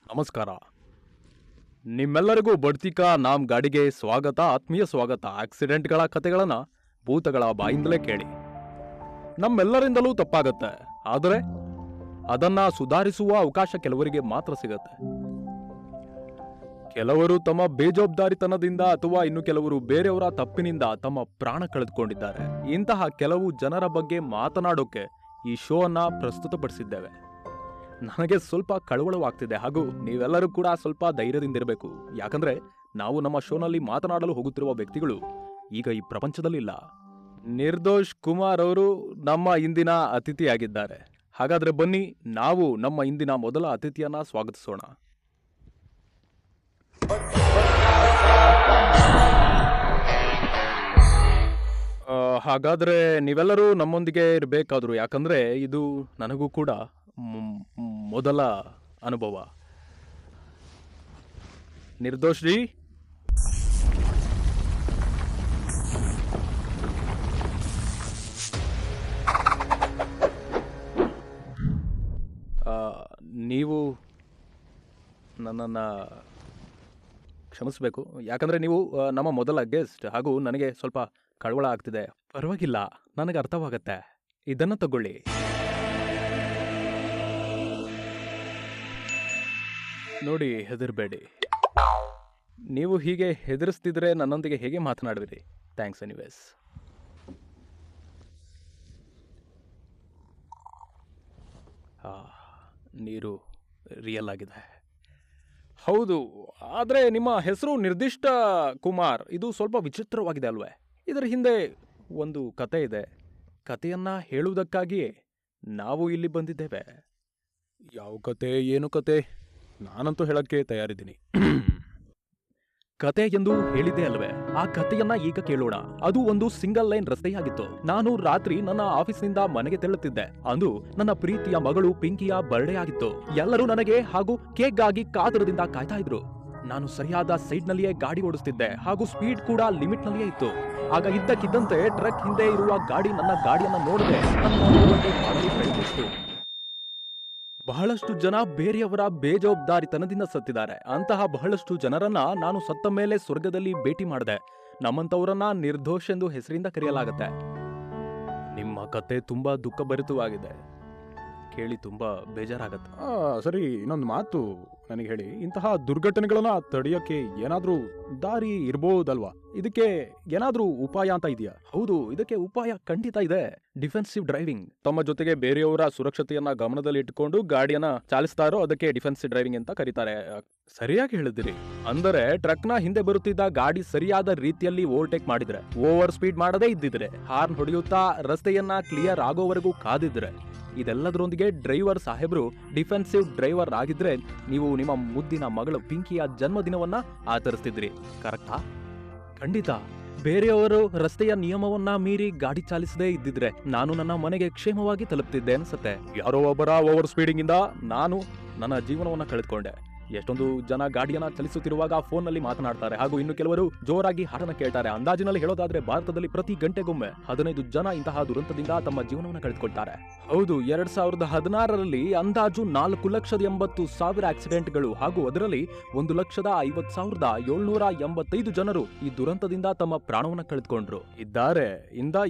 ನಮಸ್ಕಾರ. ನಿಮ್ಮೆಲ್ಲರಿಗೂ ಬಡ್ತಿಕಾ ನಾಮ್ ಗಾಡಿಗೆ ಸ್ವಾಗತ, ಆತ್ಮೀಯ ಸ್ವಾಗತ. ಆಕ್ಸಿಡೆಂಟ್ಗಳ ಕಥೆಗಳನ್ನ ಭೂತಗಳ ಬಾಯಿಂದಲೇ ಕೇಳಿ. ನಮ್ಮೆಲ್ಲರಿಂದಲೂ ತಪ್ಪಾಗತ್ತೆ, ಆದರೆ ಅದನ್ನ ಸುಧಾರಿಸುವ ಅವಕಾಶ ಕೆಲವರಿಗೆ ಮಾತ್ರ ಸಿಗತ್ತೆ. ಕೆಲವರು ತಮ್ಮ ಬೇಜವಾಬ್ದಾರಿತನದಿಂದ ಅಥವಾ ಇನ್ನು ಕೆಲವರು ಬೇರೆಯವರ ತಪ್ಪಿನಿಂದ ತಮ್ಮ ಪ್ರಾಣ ಕಳೆದುಕೊಂಡಿದ್ದಾರೆ. ಇಂತಹ ಕೆಲವು ಜನರ ಬಗ್ಗೆ ಮಾತನಾಡೋಕೆ ಈ ಶೋ ಅನ್ನ ಪ್ರಸ್ತುತಪಡಿಸಿದ್ದೇವೆ. ನನಗೆ ಸ್ವಲ್ಪ ಕಳವಳವಾಗ್ತಿದೆ, ಹಾಗೂ ನೀವೆಲ್ಲರೂ ಕೂಡ ಸ್ವಲ್ಪ ಧೈರ್ಯದಿಂದಿರಬೇಕು. ಯಾಕಂದ್ರೆ ನಾವು ನಮ್ಮ ಶೋನಲ್ಲಿ ಮಾತನಾಡಲು ಹೋಗುತ್ತಿರುವ ವ್ಯಕ್ತಿಗಳು ಈಗ ಈ ಪ್ರಪಂಚದಲ್ಲಿಲ್ಲ. ನಿರ್ದೋಷ್ ಕುಮಾರ್ ಅವರು ನಮ್ಮ ಇಂದಿನ ಅತಿಥಿಯಾಗಿದ್ದಾರೆ. ಹಾಗಾದ್ರೆ ಬನ್ನಿ, ನಾವು ನಮ್ಮ ಇಂದಿನ ಮೊದಲ ಅತಿಥಿಯನ್ನ ಸ್ವಾಗತಿಸೋಣ. ಹಾಗಾದ್ರೆ ನೀವೆಲ್ಲರೂ ನಮ್ಮೊಂದಿಗೆ ಇರಬೇಕಾದ್ರು, ಯಾಕಂದ್ರೆ ಇದು ನನಗೂ ಕೂಡ ಮೊದಲ ಅನುಭವ. ನಿರ್ದೋಷ್ ಜಿ, ನೀವು ನನ್ನನ್ನು ಕ್ಷಮಿಸಬೇಕು, ಯಾಕಂದರೆ ನೀವು ನಮ್ಮ ಮೊದಲ ಗೆಸ್ಟ್, ಹಾಗೂ ನನಗೆ ಸ್ವಲ್ಪ ಕಳವಳ ಆಗ್ತಿದೆ. ಪರವಾಗಿಲ್ಲ, ನನಗೆ ಅರ್ಥವಾಗತ್ತೆ. ಇದನ್ನು ತಗೊಳ್ಳಿ. ನೋಡಿ, ಹೆದರಬೇಡಿ. ನೀವು ಹೀಗೆ ಹೆದರಿಸ್ತಿದ್ರೆ ನನ್ನೊಂದಿಗೆ ಹೇಗೆ ಮಾತನಾಡುವಿರಿ? Thanks anyways. ನೀರು ರಿಯಲ್ ಆಗಿದೆ. ಹೌದು, ಆದರೆ ನಿಮ್ಮ ಹೆಸರು ನಿರ್ದಿಷ್ಟ ಕುಮಾರ್. ಇದು ಸ್ವಲ್ಪ ವಿಚಿತ್ರವಾಗಿದೆ ಅಲ್ವೇ? ಇದರ ಹಿಂದೆ ಒಂದು ಕತೆ ಇದೆ. ಕತೆಯನ್ನ ಹೇಳುವುದಕ್ಕಾಗಿಯೇ ನಾವು ಇಲ್ಲಿ ಬಂದಿದ್ದೇವೆ. ಯಾವ ಕತೆ, ಏನು ಕತೆ? ನಾನಂತೂ ಹೇಳಕ್ಕೆ ತಯಾರಿದ್ದೀನಿ. ಕತೆ ಎಂದು ಹೇಳಿದೆ ಅಲ್ವೇ? ಆ ಕಥೆಯನ್ನ ಈಗ ಕೇಳೋಣ. ಅದು ಒಂದು ಸಿಂಗಲ್ ಲೈನ್ ರಸ್ತೆಯಾಗಿತ್ತು. ನಾನು ರಾತ್ರಿ ನನ್ನ ಆಫೀಸ್ನಿಂದ ಮನೆಗೆ ತೆರಳುತ್ತಿದ್ದೆ. ಅಂದು ನನ್ನ ಪ್ರೀತಿಯ ಮಗಳು ಪಿಂಕಿಯ ಬರ್ಡೇ ಆಗಿತ್ತು. ಎಲ್ಲರೂ ನನಗೆ ಹಾಗೂ ಕೇಕ್ಗಾಗಿ ಕಾತರದಿಂದ ಕಾಯ್ತಾ ಇದ್ರು. ನಾನು ಸರಿಯಾದ ಸೈಡ್ನಲ್ಲಿಯೇ ಗಾಡಿ ಓಡಿಸ್ತಿದ್ದೆ, ಹಾಗೂ ಸ್ಪೀಡ್ ಕೂಡ ಲಿಮಿಟ್ ನಲ್ಲಿಯೇ ಇತ್ತು. ಆಗ ಇದ್ದಕ್ಕಿದ್ದಂತೆ ಟ್ರಕ್ ಹಿಂದೆ ಇರುವ ಗಾಡಿ ನನ್ನ ಗಾಡಿಯನ್ನ ನೋಡದೆ ಮಾಡಲು ಪ್ರಯತ್ನಿಸಿತು. ಬಹಳಷ್ಟು ಜನ ಬೇರೆಯವರ ಬೇಜವಾಬ್ದಾರಿತನದಿಂದ ಸತ್ತಿದ್ದಾರೆ. ಅಂತಹ ಬಹಳಷ್ಟು ಜನರನ್ನ ನಾನು ಸತ್ತ ಮೇಲೆ ಸ್ವರ್ಗದಲ್ಲಿ ಭೇಟಿ ಮಾಡಿದೆ. ನಮ್ಮಂತವರನ್ನ ನಿರ್ದೋಷ್ ಎಂದು ಹೆಸರಿಂದ ಕರೆಯಲಾಗತ್ತೆ. ನಿಮ್ಮ ಕತೆ ತುಂಬಾ ದುಃಖಭರಿತವಾಗಿದೆ, ಕೇಳಿ ತುಂಬಾ ಬೇಜಾರಾಗತ್ತೆ. ಸರಿ, ಇನ್ನೊಂದು ಮಾತು ನನಗೆ ಹೇಳಿ, ಇಂತಹ ದುರ್ಘಟನೆಗಳನ್ನ ತಡೆಯೋಕೆ ಏನಾದ್ರೂ ದಾರಿ ಇರ್ಬೋದಲ್ವಾ? ಇದಕ್ಕೆ ಏನಾದ್ರೂ ಉಪಾಯ ಅಂತ ಇದೆಯಾ? ಹೌದು, ಇದಕ್ಕೆ ಉಪಾಯ ಖಂಡಿತ ಇದೆ. Defensive driving. ತಮ್ಮ ಜೊತೆಗೆ ಬೇರೆಯವರ ಸುರಕ್ಷತೆಯನ್ನ ಗಮನದಲ್ಲಿ ಇಟ್ಟುಕೊಂಡು ಗಾಡಿಯನ್ನ ಚಾಲಿಸ್ತಾರೋ ಅದಕ್ಕೆ ಡಿಫೆನ್ಸಿವ್ ಡ್ರೈವಿಂಗ್ ಅಂತ ಕರೀತಾರೆ. ಸರಿಯಾಗಿ ಹೇಳಿದಿರಿ. ಅಂದರೆ ಟ್ರಕ್ನ ಹಿಂದೆ ಬರುತ್ತಿದ್ದ ಗಾಡಿ ಸರಿಯಾದ ರೀತಿಯಲ್ಲಿ ಓವರ್ಟೇಕ್ ಮಾಡಿದ್ರೆ, ಓವರ್ ಸ್ಪೀಡ್ ಮಾಡದೇ ಇದ್ದಿದ್ರೆ, ಹಾರ್ನ್ ಹೊಡೆಯುತ್ತಾ ರಸ್ತೆಯನ್ನ ಕ್ಲಿಯರ್ ಆಗೋವರೆಗೂ ಕಾದಿದ್ರೆ, ಇದೆಲ್ಲದರೊಂದಿಗೆ ಡ್ರೈವರ್ ಸಾಹೇಬ್ರು ಡಿಫೆನ್ಸಿವ್ ಡ್ರೈವರ್ ಆಗಿದ್ರೆ ನೀವು ನಿಮ್ಮ ಮುದ್ದಿನ ಮಗಳು ಪಿಂಕಿಯ ಜನ್ಮದಿನವನ್ನ ಆಚರಿಸ್ತಿದ್ರಿ. ಕರೆಕ್ಟಾ? ಖಂಡಿತ. ಬೇರೆಯವರು ರಸ್ತೆಯ ನಿಯಮವನ್ನ ಮೀರಿ ಗಾಡಿ ಚಾಲಿಸದೇ ಇದ್ದಿದ್ರೆ ನಾನು ನನ್ನ ಮನೆಗೆ ಕ್ಷೇಮವಾಗಿ ತಲುಪ್ತಿದ್ದೆ ಅನ್ಸುತ್ತೆ. ಯಾರೋ ಒಬ್ಬರ ಓವರ್ ಸ್ಪೀಡಿಂಗ್ ಇಂದ ನಾನು ನನ್ನ ಜೀವನವನ್ನ ಕಳೆದುಕೊಂಡೆ. ಎಷ್ಟೊಂದು ಜನ ಗಾಡಿಯನ್ನ ಚಲಿಸುತ್ತಿರುವಾಗ ಫೋನ್ನಲ್ಲಿ ಮಾತನಾಡ್ತಾರೆ, ಹಾಗೂ ಇನ್ನು ಕೆಲವರು ಜೋರಾಗಿ ಹಾಡನ್ನ ಕೇಳ್ತಾರೆ. ಅಂದಾಜಿನಲ್ಲಿ ಹೇಳೋದಾದ್ರೆ ಭಾರತದಲ್ಲಿ ಪ್ರತಿ ಗಂಟೆಗೊಮ್ಮೆ 15 ಜನ ಇಂತಹ ದುರಂತದಿಂದ ತಮ್ಮ ಜೀವನವನ್ನು ಕಳೆದುಕೊಳ್ತಾರೆ. ಹೌದು, 2016ರಲ್ಲಿ ಅಂದಾಜು 4,80,000 ಆಕ್ಸಿಡೆಂಟ್ಗಳು, ಹಾಗೂ ಅದರಲ್ಲಿ 1,50,785 ಜನರು ಈ ದುರಂತದಿಂದ ತಮ್ಮ ಪ್ರಾಣವನ್ನ ಕಳೆದುಕೊಂಡ್ರು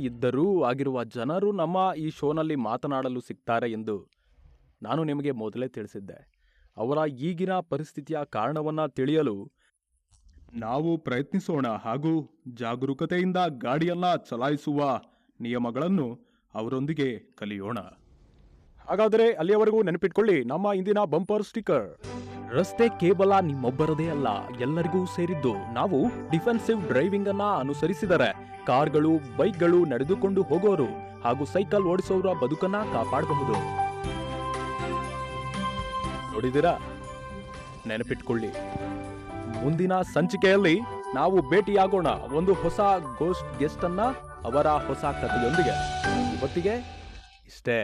ಇದ್ದರೂ ಆಗಿರುವ ಜನರು ನಮ್ಮ ಈ ಶೋನಲ್ಲಿ ಮಾತನಾಡಲು ಸಿಗ್ತಾರೆ ಎಂದು ನಾನು ನಿಮಗೆ ಮೊದಲೇ ತಿಳಿಸಿದ್ದೆ. ಅವರ ಈಗಿನ ಪರಿಸ್ಥಿತಿಯ ಕಾರಣವನ್ನ ತಿಳಿಯಲು ನಾವು ಪ್ರಯತ್ನಿಸೋಣ, ಹಾಗೂ ಜಾಗರೂಕತೆಯಿಂದ ಗಾಡಿಯನ್ನ ಚಲಾಯಿಸುವ ನಿಯಮಗಳನ್ನು ಅವರೊಂದಿಗೆ ಕಲಿಯೋಣ. ಹಾಗಾದರೆ ಅಲ್ಲಿಯವರೆಗೂ ನೆನಪಿಟ್ಕೊಳ್ಳಿ ನಮ್ಮ ಇಂದಿನ ಬಂಪರ್ ಸ್ಟಿಕ್ಕರ್. ರಸ್ತೆ ಕೇವಲ ನಿಮ್ಮೊಬ್ಬರದೇ ಅಲ್ಲ, ಎಲ್ಲರಿಗೂ ಸೇರಿದ್ದು. ನಾವು ಡಿಫೆನ್ಸಿವ್ ಡ್ರೈವಿಂಗ್ ಅನ್ನ ಅನುಸರಿಸಿದರೆ ಕಾರ್ಗಳು, ಬೈಕ್ಗಳು, ನಡೆದುಕೊಂಡು ಹೋಗೋರು ಹಾಗೂ ಸೈಕಲ್ ಓಡಿಸೋರ ಬದುಕನ್ನ ಕಾಪಾಡಬಹುದು. ನೋಡಿದಿರಾ? ನೆನಪಿಟ್ಕೊಳ್ಳಿ. ಮುಂದಿನ ಸಂಚಿಕೆಯಲ್ಲಿ ನಾವು ಭೇಟಿಯಾಗೋಣ ಒಂದು ಹೊಸ ಗೋಸ್ಟ್ ಗೆಸ್ಟ್ ಅನ್ನ, ಅವರ ಹೊಸ ಕಥೆಯೊಂದಿಗೆ. ಇವತ್ತಿಗೆ ಇಷ್ಟೇ.